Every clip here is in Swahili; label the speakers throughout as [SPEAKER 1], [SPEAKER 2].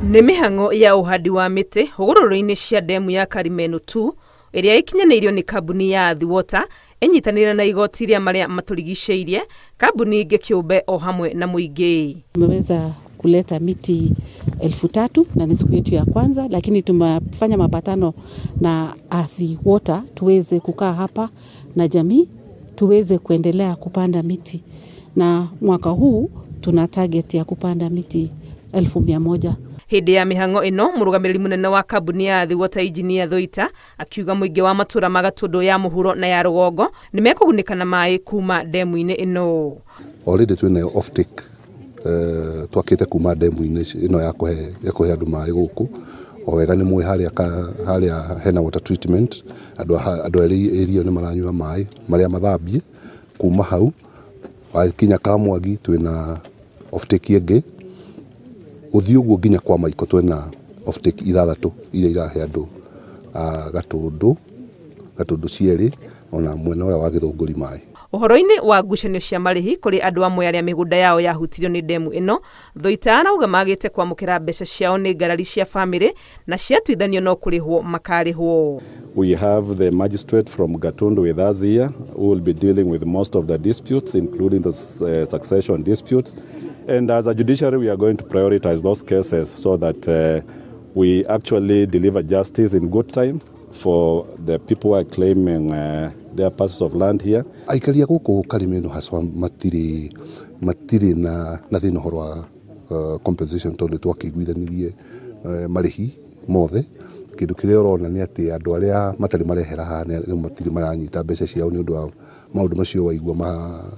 [SPEAKER 1] Nĩ mĩhang'o ya ũhandi wa mĩtĩ hũgũrũrũ-inĩ cia ndemu ya Karimenũ 2 ĩrĩa ĩkinyanĩirio nĩ kambuni ya Water ĩnyitanĩra na igoti rĩa marĩa matũrigicĩirie, kambuni ingĩ kĩũmbe o hamwe na mũingĩ.
[SPEAKER 2] Tumeweza kuleta miti 3,000 na ni siku yetu ya kwanza, lakini tumefanya mapatano na Water tuweze kukaa hapa na jamii tuweze kuendelea kupanda miti, na mwaka huu tuna target ya kupanda miti 1,100.
[SPEAKER 1] Hĩndĩ ya mĩhang'o ĩno, mũrũgamĩrĩri mũnene wa kambuni ya Water engineer Thĩĩna akiuga mũingĩ wa matũra ma Gatũndũ ya mũhuro na ya rũgongo nĩmekũgunĩka na maaĩ kuuma ndemu-inĩ ĩno.
[SPEAKER 3] Already twina off-take twakĩte kuuma ndemu-inĩ ĩno ya kũhe andũ maaĩ gũkũ. O wega nĩ mũĩ harĩa hena water treatment, andũ area nĩ maranyua maaĩ marĩa mathambie. Kuuma hau wakinya Kamwangi twina off-take ĩngĩ, gũthiĩ ũguo nginya kwa Maiko twina off-take 6 iria irahe andũ Gatũndũ cierĩ ona mwena ũrĩa wa Gĩthũngũri maaĩ.
[SPEAKER 1] Ũhoro-inĩ wa ngucanio cia marĩhi kũrĩ andũ amwe arĩa mĩgũnda yao yahutirio nĩ ndemu ĩno, Thĩĩna arauga magĩte kwamũkĩra mbeca ciao nĩ ngarari cia family na ciatuithanio no kũrĩhwo makarĩhwo.
[SPEAKER 4] We have the magistrate from Gatũndũ with us here who will be dealing with most of the disputes, including the succession disputes. And as a judiciary, we are going to prioritize those cases so that we actually deliver justice in good time for the people who are claiming their parcels of land here.
[SPEAKER 3] Aikaria gũkũ Karimenũ haswa matire na thĩna ũhoro wa compensation tondũ twakĩiguithanirie marĩhi mothe. Kĩndũ kĩrĩa ũrona nĩ atĩ andũ arĩa matarĩ marehera haha nĩ matire maranyita mbeca ciao nĩ ũndũ wa maũndũ macio waigua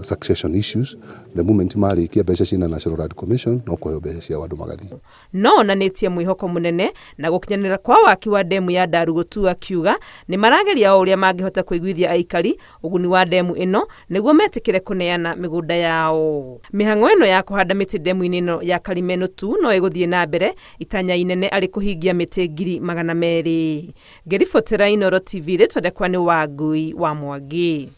[SPEAKER 3] succession issues. The moment marĩkia mbeca ciina National Land Commission no kũheo mbeca ciao andũ magathiĩ.
[SPEAKER 1] No onanĩtie mwĩhoko mũnene na gũkinyanĩra kwa waki wa ndemu ya Ndarugũ 2 akiuga nĩ marageria o ũrĩa mangĩhota kũiguithia aikari ũguni wa ndemu ĩno nĩguo metĩkĩre kũneana mĩgũnda yao. Mĩhang'o ĩno ya kũhanda mĩtĩ ndemu-inĩ ĩno ya Karimenũ 2 no ĩgũthiĩ na mbere, itanya inene arĩ kũhingia mĩtĩ 200,000. Ngĩribotera Inooro TV rĩtwa rĩakwa nĩ Wangui wa Mwangi.